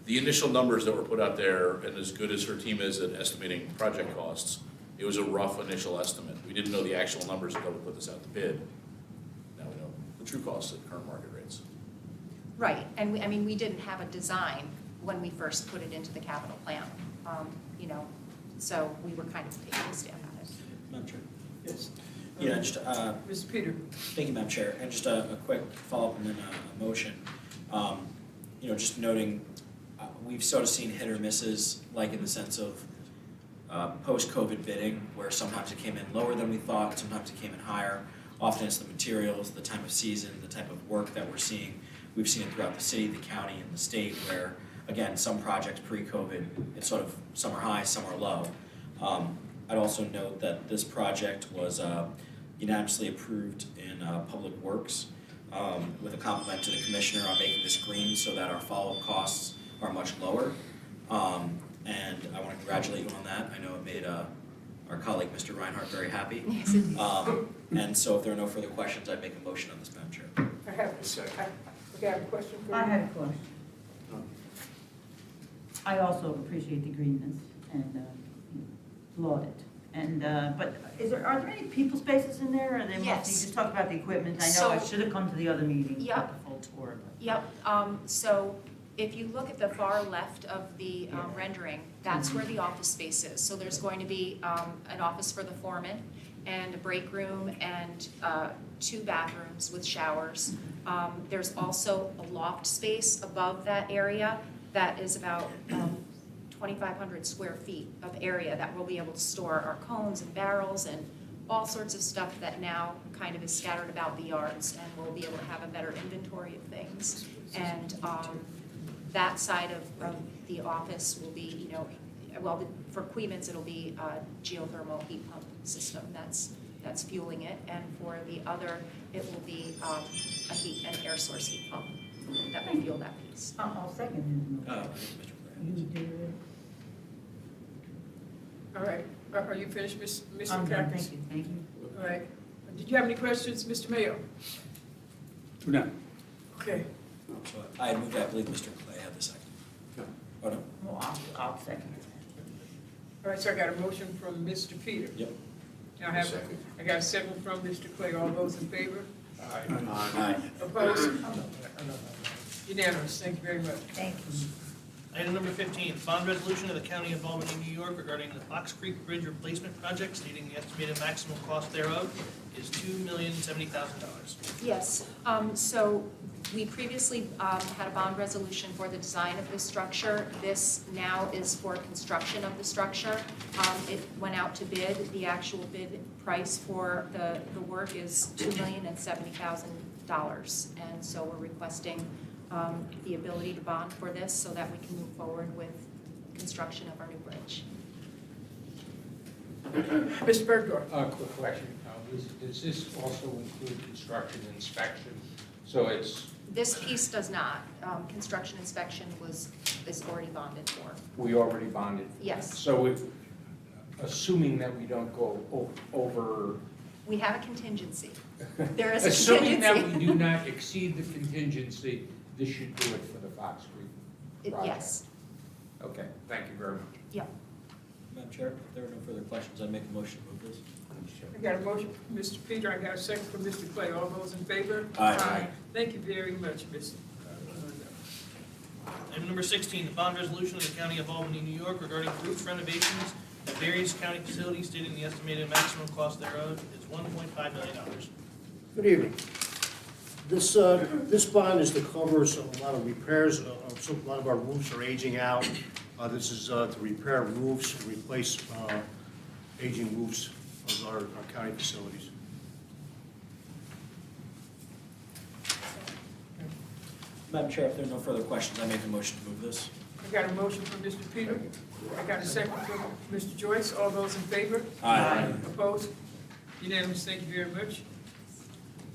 the initial numbers that were put out there, and as good as her team is at estimating project costs, it was a rough initial estimate. We didn't know the actual numbers until we put this out to bid. Now we know the true costs at current market rates. Right, and we didn't have a design when we first put it into the capital plan, so we were kind of taking a stab at it. Madam Chair. Yes. Yeah, just, Mr. Peter? thank you, Madam Chair, and just a quick follow-up and then a motion. Just noting, we've sort of seen hit or misses, like in the sense of post-COVID bidding, where sometimes it came in lower than we thought, sometimes it came in higher. Often it's the materials, the time of season, the type of work that we're seeing. We've seen it throughout the city, the county, and the state, where, again, some projects pre-COVID, it's sort of, some are high, some are low. I'd also note that this project was unanimously approved in Public Works, with a compliment to the commissioner on making this green so that our follow-up costs are much lower. And I want to congratulate you on that. I know it made our colleague, Mr. Reinhardt, very happy. Yes, indeed. And so if there are no further questions, I'd make a motion on this, Madam Chair. I have a question for you. I had a question. I also appreciate the greenness and laud it. And, but are there any people spaces in there, or they mostly, Yes. you just talked about the equipment? I know I So- should have come to the other meeting, Yep. got the full tour, but. Yep, so if you look at the far left of the rendering, that's where the office space is. So there's going to be an office for the foreman and a break room and 2 bathrooms with showers. There's also a loft space above that area that is about 2,500 square feet of area that we'll be able to store our cones and barrels and all sorts of stuff that now kind of is scattered about the yards, and we'll be able to have a better inventory of things. And that side of the office will be, for Quevens, it'll be a geothermal heat pump system that's fueling it, and for the other, it will be a heat and air source heat pump that will fuel that piece. I'll second his motion. You did it. All right, are you finished, Mr. I'm done, Kakis? thank you. All right, did you have any questions, Mr. Mayo? No. Okay, So I had moved, I believe Mr. Clay had the second. No. Oh, no? Well, I'll second it. all right, so I got a motion from Mr. Peter. Yep. And Second. I got a second from Mr. Clay. All those in favor? Aye. Opposed? Unanimous, thank you very much. Thank you. Item number 15, bond resolution of the County of Albany, New York regarding the Fox Creek Bridge replacement project, stating the estimated maximum cost thereof is $2,070,000. Yes, so we previously had a bond resolution for the design of this structure. This now is for construction of the structure. It went out to bid. The actual bid price for the work is $2,070,000. And so we're requesting the ability to bond for this so that we can move forward with construction of our new bridge. Mr. Bergdorf? Quick question, does this also include construction inspection? So it's, This piece does not. Construction inspection is already bonded for. we already bonded? Yes. So if, assuming that we don't go over. We have a contingency. There is a Assuming that contingency. we do not exceed the contingency, this should do it for the Fox Creek project? Yes, Okay, thank you very much. yep. Madam Chair, if there are no further questions, I'd make a motion to move this. I got a motion from Mr. Peter, I got a second from Mr. Clay. All those in favor? Aye. Thank you very much, Mr. Item number 16, the bond resolution of the County of Albany, New York regarding roof renovations at various county facilities, stating the estimated maximum cost thereof is $1.5 million. Good evening. This bond is to cover a lot of repairs. A lot of our roofs are aging out. This is to repair roofs and replace aging roofs of our county facilities. Madam Chair, if there are no further questions, I make a motion to move this. I got a motion from Mr. Peter, I got a second from Mr. Joyce. All those in favor? Aye. Opposed? Unanimous, thank you very much.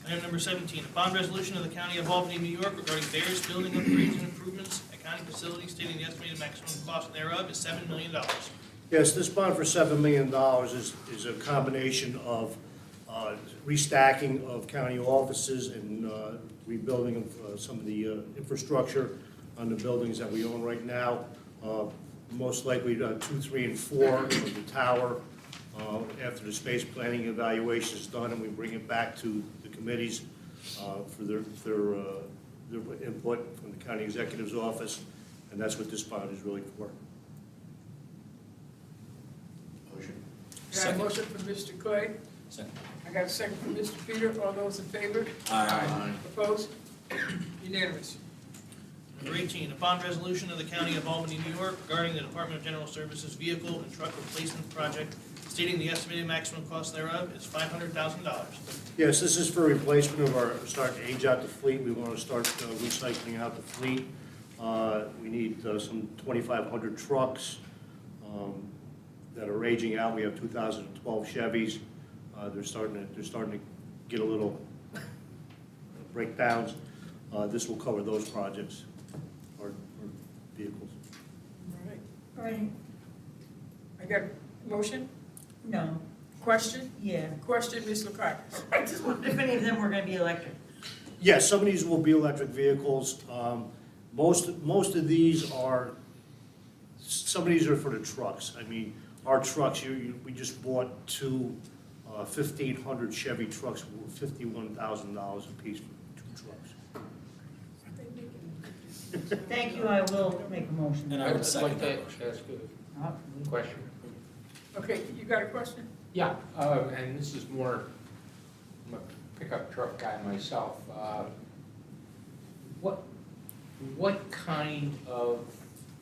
Item number 17, a bond resolution of the County of Albany, New York regarding various building upgrades and improvements at county facilities, stating the estimated maximum cost thereof is $7 million. Yes, this bond for $7 million is a combination of restacking of county offices and rebuilding of some of the infrastructure on the buildings that we own right now. Most likely 2, 3, and 4 of the tower. After the space planning evaluation is done, and we bring it back to the committees for their input from the county executive's office, and that's what this bond is really for. Motion. I got a motion from Mr. Clay, Second. I got a second from Mr. Peter. All those in favor? Aye. Opposed? Unanimous. Number 18, a bond resolution of the County of Albany, New York regarding the Department of General Services vehicle and truck replacement project, stating the estimated maximum cost thereof is $500,000. Yes, this is for replacement of our, starting to age out the fleet. We want to start recycling out the fleet. We need some 2,500 trucks that are aging out. We have 2012 Chevys. They're starting to get a little breakdowns. This will cover those projects or vehicles. All right. I got a motion? No, Question? yeah. Question, Ms. Lukakis. I just wondered if any of them were gonna be electric. Yes, some of these will be electric vehicles. Most of these are, some of these are for the trucks. I mean, our trucks, we just bought two 1,500 Chevy trucks, $51,000 a piece for 2 trucks. Thank you, I will make a motion. And I would second that. Ask a question. Okay, you got a question? Yeah, and this is more, I'm a pickup truck guy myself. What kind of,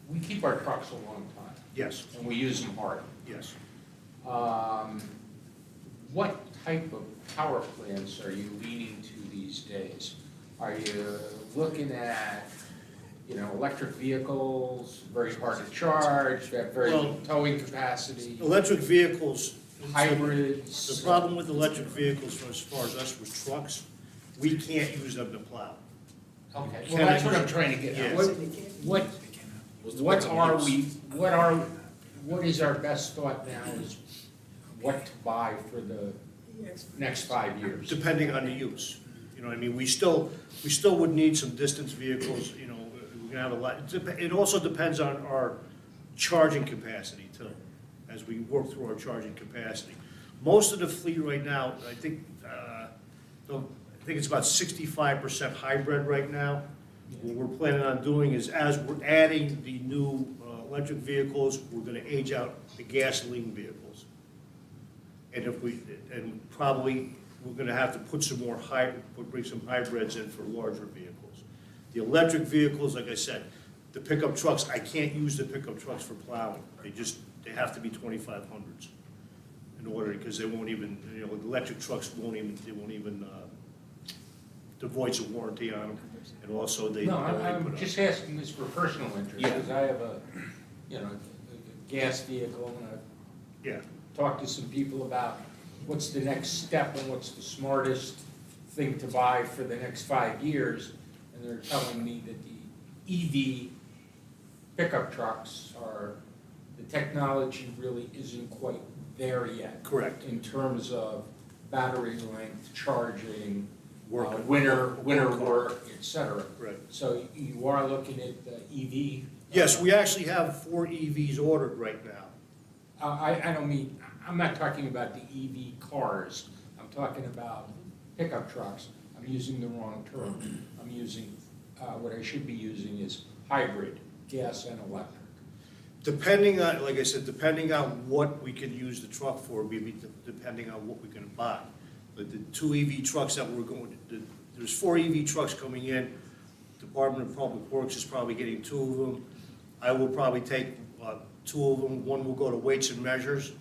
we keep our trucks a long time, Yes, and we use them hard. yes. What type of power plants are you leaning to these days? Are you looking at, electric vehicles, very hard to charge, that very Well, little towing capacity, Electric vehicles. hybrids? The problem with electric vehicles, for as far as us with trucks, we can't use them to plow. Okay, Can well, I that's what use- I'm trying to get at. Yes. What is our best thought now is what to buy for the next 5 years? Depending on the use. You know what I mean? We still would need some distance vehicles, we're gonna have a lot. It also depends on our charging capacity too, as we work through our charging capacity. Most of the fleet right now, I think it's about 65% hybrid right now. What we're planning on doing is, as we're adding the new electric vehicles, we're gonna age out the gasoline vehicles. And probably, we're gonna have to put some more bring some hybrids in for larger vehicles. The electric vehicles, like I said, the pickup trucks, I can't use the pickup trucks for plowing. They have to be 2,500s in order, because they won't even, the electric trucks won't even, the voids of warranty on them. And also, they. No, they I'm put up- just asking this for personal interest, Yeah. because I have a gas vehicle, and I've Yeah. talked to some people about what's the next step and what's the smartest thing to buy for the next 5 years, and they're telling me that the EV pickup trucks the technology really isn't quite there yet. Correct. In terms of battery length, charging, Work. winter Work. work, et cetera. Right. So you are looking at the EV? Yes, we actually have 4 EVs ordered right now. I don't mean, I'm not talking about the EV cars. I'm talking about pickup trucks. I'm using the wrong term. I'm using, what I should be using is hybrid, gas and electric. Depending on, like I said, depending on what we can use the truck for, maybe depending on what we're gonna buy. But the 2 EV trucks that we're there's 4 EV trucks coming in. Department of Public Works is probably getting 2 of them. I will probably take 2 of them. One will go to weights and measures,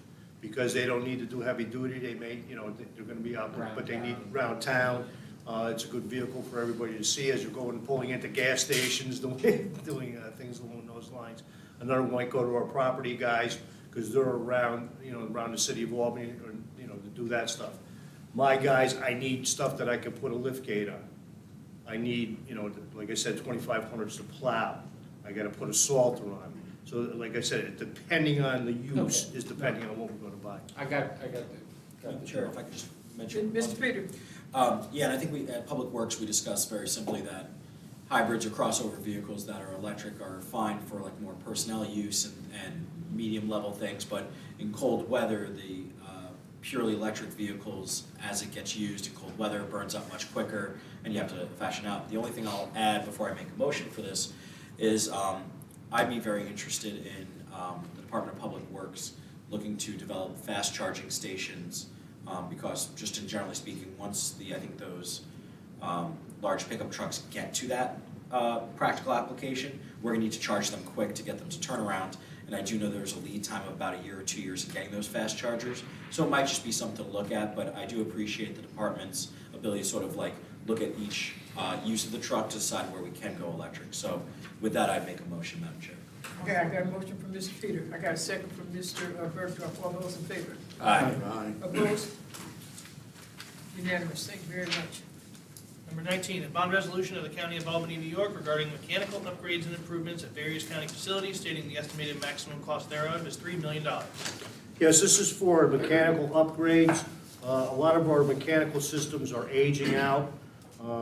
because they don't need to do heavy duty. They may, they're gonna be out there, but they need around town. It's a good vehicle for everybody to see as you're going, pulling into gas stations, doing things along those lines. Another one might go to our property guys, because they're around, around the city of Albany, or, to do that stuff. My guys, I need stuff that I can put a lift gate on. I need, like I said, 2,500s to plow. I gotta put a salter on. So like I said, depending on the use, is depending on what we're gonna buy. I got the. Chair, if I could just mention. Mr. Peter? Yeah, and I think at Public Works, we discussed very simply that hybrids or crossover vehicles that are electric are fine for like more personnel use and medium level things, but in cold weather, the purely electric vehicles, as it gets used in cold weather, burns up much quicker, and you have to fashion out. The only thing I'll add before I make a motion for this is I'd be very interested in the Department of Public Works looking to develop fast charging stations because just in generally speaking, once I think those large pickup trucks get to that practical application, we're gonna need to charge them quick to get them to turn around. And I do know there's a lead time of about a year or 2 years in getting those fast chargers. So it might just be something to look at, but I do appreciate the department's ability to sort of like look at each use of the truck to decide where we can go electric. So with that, I'd make a motion, Madam Chair. Okay, I got a motion from Mr. Peter. I got a second from Mr. Bergdorf. All those in favor? Aye. Opposed? Unanimous. Thank you very much. Number 19, a bond resolution of the County of Albany, New York regarding mechanical upgrades and improvements at various county facilities, stating the estimated maximum cost thereof is $3 million. Yes, this is for mechanical upgrades. A lot of our mechanical systems are aging out.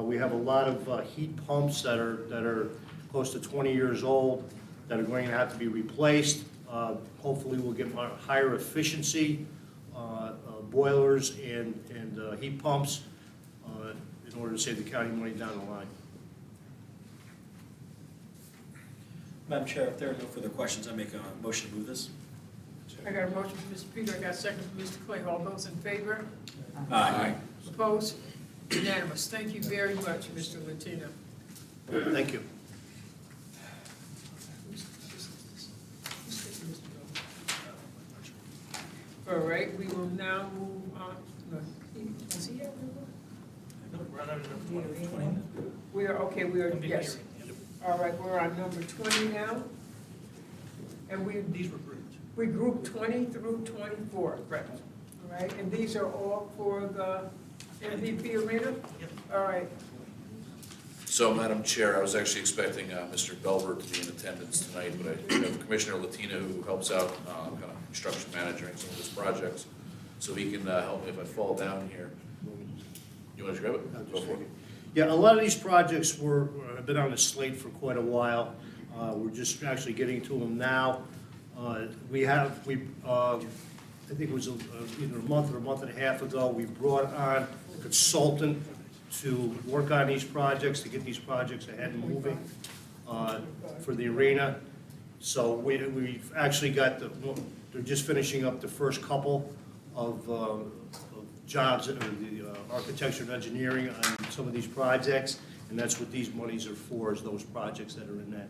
We have a lot of heat pumps that are close to 20 years old that are going to have to be replaced. Hopefully, we'll get higher efficiency boilers and heat pumps in order to save the county money down the line. Madam Chair, if there are no further questions, I make a motion to move this. I got a motion from Mr. Peter. I got a second from Mr. Clay. All those in favor? Aye. Opposed? Unanimous. Thank you very much, Mr. Latino. Thank you. All right, we will now move on. No, is he here? We're on number 20. We are, okay, we are, yes. All right, we're on number 20 now. And These were grouped. we grouped 20 through 24, correct? All right, and these are all for the MVP arena? Yep. All right, So, Madam Chair, I was actually expecting Mr. Belver to be in attendance tonight, but I have Commissioner Latino who helps out, kind of construction manager in some of his projects, so he can help me if I fall down here. You want to grab it? Go for it. Yeah, a lot of these projects have been on the slate for quite a while. We're just actually getting to them now. I think it was either a month or a month and a half ago, we brought on a consultant to work on these projects, to get these projects ahead and moving for the arena. So we've actually got they're just finishing up the first couple of jobs, the architecture and engineering on some of these projects, and that's what these monies are for, is those projects that are in that.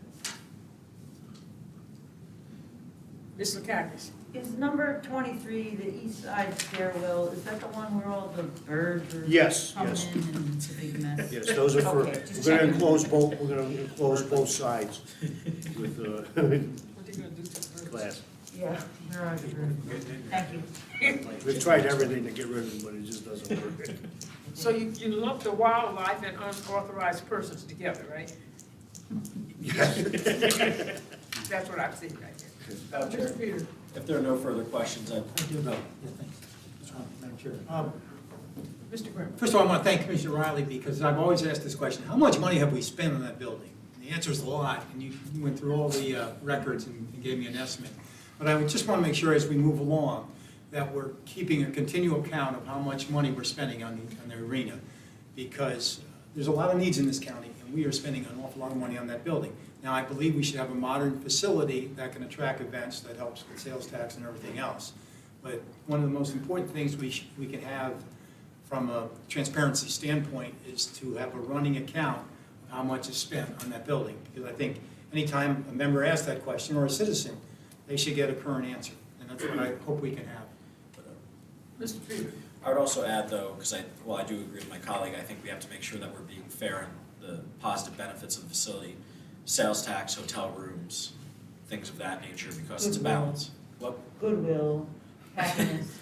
Ms. Lakakis. Is number 23, the east side stairwell, is that the one where all the birds are Yes, coming yes. in and it's a big mess? Yes, those are for, Okay, just we're gonna checking. enclose both sides with What are you gonna do to the birds? glass. Yeah, where are the birds? Thank you. We've tried everything to get rid of them, but it just doesn't work. So you lump the wildlife and unauthorized persons together, right? Yes. That's what I've seen right here. Madam Chair, Mr. Peter. if there are no further questions, I do know. Yeah, thanks. Madam Chair. Mr. Grimm. First of all, I want to thank Commissioner Riley, because I've always asked this question: how much money have we spent on that building? And the answer is a lot, and you went through all the records and gave me an estimate. But I would just want to make sure as we move along that we're keeping a continual count of how much money we're spending on the arena, because there's a lot of needs in this county, and we are spending an awful lot of money on that building. Now, I believe we should have a modern facility that can attract events, that helps with sales tax and everything else. But one of the most important things we can have from a transparency standpoint is to have a running account of how much is spent on that building. Because I think anytime a member asks that question, or a citizen, they should get a current answer. And that's what I hope we can have. Mr. Peter. I would also add, though, because I do agree with my colleague, I think we have to make sure that we're being fair in the positive benefits of the facility. Sales tax, hotel rooms, things of that nature, because it's a balance. What? Goodwill, happiness.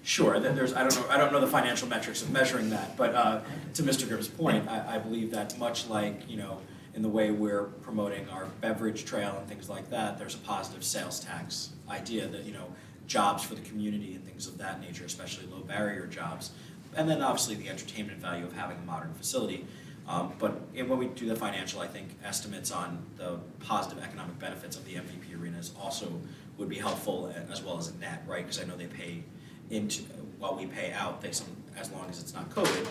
Sure, then I don't know the financial metrics of measuring that, but to Mr. Grimm's point, I believe that much like, in the way we're promoting our beverage trail and things like that, there's a positive sales tax idea that, jobs for the community and things of that nature, especially low barrier jobs. And then obviously the entertainment value of having a modern facility. But when we do the financial, I think estimates on the positive economic benefits of the MVP arenas also would be helpful, as well as a net, right? Because I know they pay into, while we pay out, as long as it's not COVID,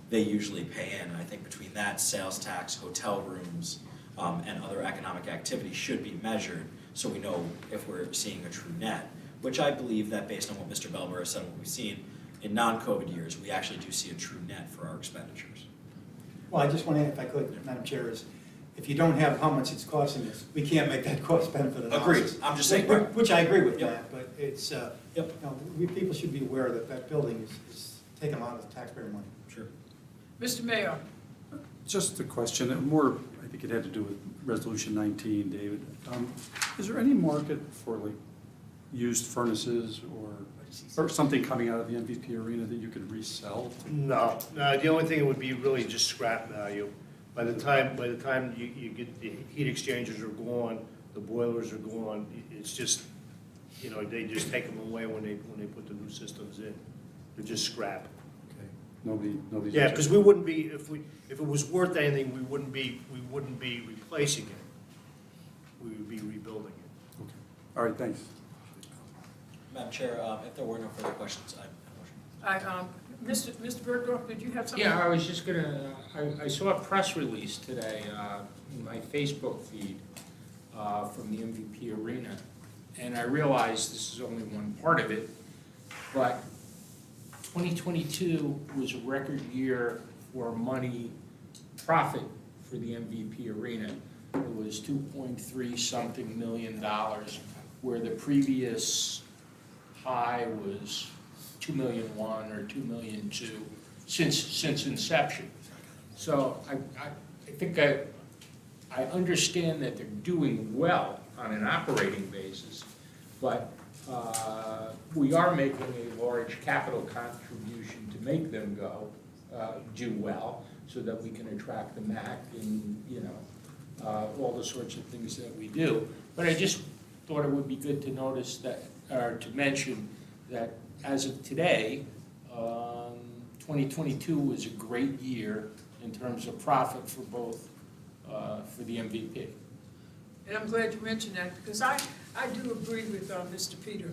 they usually pay in. And I think between that, sales tax, hotel rooms, and other economic activity should be measured, so we know if we're seeing a true net, which I believe that based on what Mr. Belber has said and what we've seen, in non-COVID years, we actually do see a true net for our expenditures. Well, I just want to add, if I could, Madam Chair, is if you don't have how much it's costing us, we can't make that cost-benefit analysis. Agreed, I'm just saying. Which I agree with Yep. that, but it's, people should be aware that that building is taking a lot of taxpayer money. Sure. Mr. Mayor, Just a question, more, I think it had to do with Resolution 19, David. Is there any market for like used furnaces or something coming out of the MVP arena that you could resell? No, the only thing it would be really just scrap value. By the time you get, the heat exchangers are gone, the boilers are gone, it's just, they just take them away when they put the new systems in. They're just scrap. Okay. Nobody's. Yeah, because we wouldn't be, if it was worth anything, we wouldn't be replacing it. We would be rebuilding it. Okay. All right, thanks. Madam Chair, if there were no further questions, I have a motion. Mr. Bergdorf, did you have something? Yeah, I was just gonna, I saw a press release today in my Facebook feed from the MVP Arena, and I realize this is only one part of it, but 2022 was a record year for money profit for the MVP Arena. It was 2.3 something million dollars, where the previous high was 2,000,001 or 2,000,002 since inception. So I think I understand that they're doing well on an operating basis, but we are making a large capital contribution to make them do well, so that we can attract the MAC and, all the sorts of things that we do. But I just thought it would be good to notice that, or to mention that as of today, 2022 was a great year in terms of profit for both, for the MVP. And I'm glad you mentioned that, because I do agree with Mr. Peter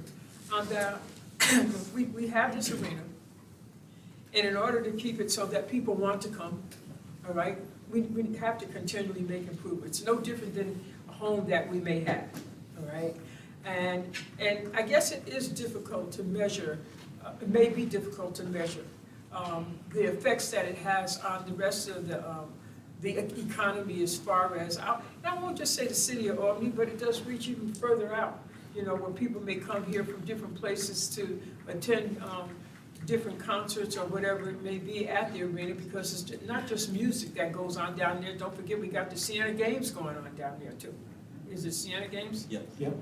on that. We have this arena, and in order to keep it so that people want to come, all right, we have to continually make improvements, no different than a home that we may have, all right? And I guess it is difficult to measure, it may be difficult to measure the effects that it has on the rest of the economy, as far as, I won't just say the city of Albany, but it does reach even further out, where people may come here from different places to attend different concerts or whatever it may be at the arena, because it's not just music that goes on down there. Don't forget, we got the Siena Games going on down there too. Is it Siena Games? Yep.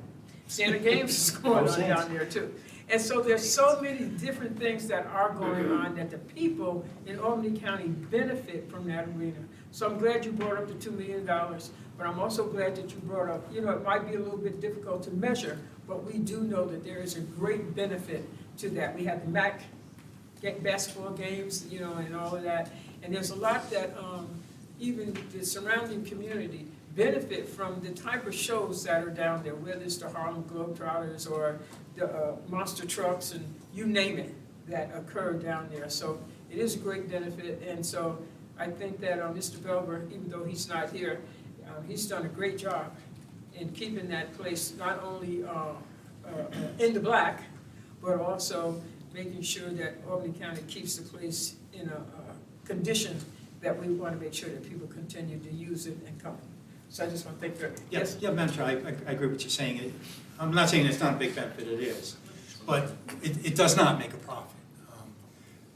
Siena Games is going on down there too. And so there's so many different things that are going on that the people in Albany County benefit from that arena. So I'm glad you brought up the $2 million, but I'm also glad that you brought up, it might be a little bit difficult to measure, but we do know that there is a great benefit to that. We have the MAC basketball games, and all of that. And there's a lot that even the surrounding community benefit from the type of shows that are down there, whether it's the Harlem Globetrotters or the monster trucks and you name it that occur down there. So it is a great benefit, and so I think that Mr. Belber, even though he's not here, he's done a great job in keeping that place not only in the black, but also making sure that Albany County keeps the place in a condition that we want to make sure that people continue to use it and come. So I just want to thank you. Yes, yeah, Madam Chair, I agree with what you're saying. I'm not saying it's not a big benefit, it is, but it does not make a profit.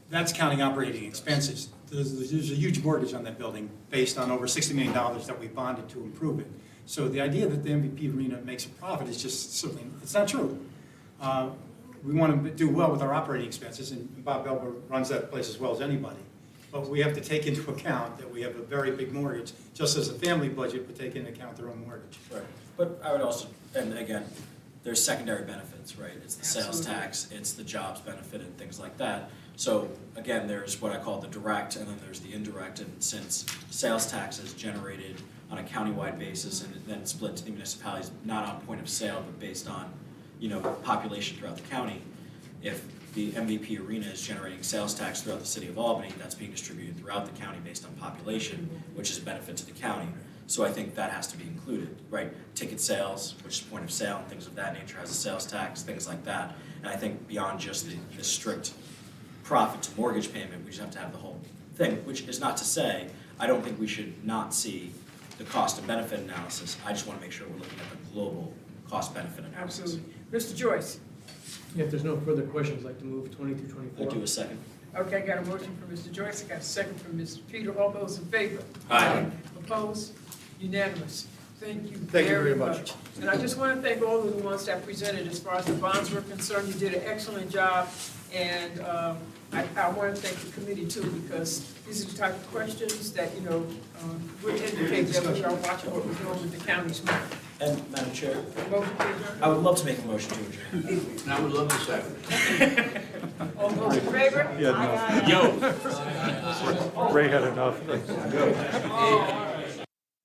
That's counting operating expenses. There's a huge mortgage on that building based on over $60 million that we bonded to improve it. So the idea that the MVP arena makes a profit is just certainly, it's not true. We want to do well with our operating expenses, and Bob Belber runs that place as well as anybody. But we have to take into account that we have a very big mortgage, just as a family budget would take into account their own mortgage. Right, but I would also, and again, there's secondary benefits, right? It's the sales Absolutely. tax, it's the jobs benefit and things like that. So again, there's what I call the direct, and then there's the indirect, and since sales tax is generated on a countywide basis and then split to the municipalities, not on point of sale, but based on, population throughout the county, if the MVP arena is generating sales tax throughout the city of Albany, that's being distributed throughout the county based on population, which is a benefit to the county. So I think that has to be included, right? Ticket sales, which is point of sale and things of that nature, has a sales tax, things like that. And I think beyond just the strict profit to mortgage payment, we just have to have the whole thing, which is not to say, I don't think we should not see the cost and benefit analysis. I just want to make sure we're looking at the global cost benefit analysis. Absolutely. Mr. Joyce? If there's no further questions, I'd like to move 20 through I 24. do a second. Okay, got a motion from Mr. Joyce, got a second from Mr. Peter. All those in favor? Aye. Opposed? Unanimous. Thank you Thank you very very much. much. And I just want to thank all of the ones that presented as far as the bonds were concerned. You did an excellent job. And I want to thank the committee too, because these are the type of questions that, would indicate that we are watching what we're doing with the county's money. And Madam Chair, Motion to adjourn? I would love to make a motion to adjourn. And I would love to second. All those in favor? Yeah, no. Yo. Ray had enough. Oh, all right.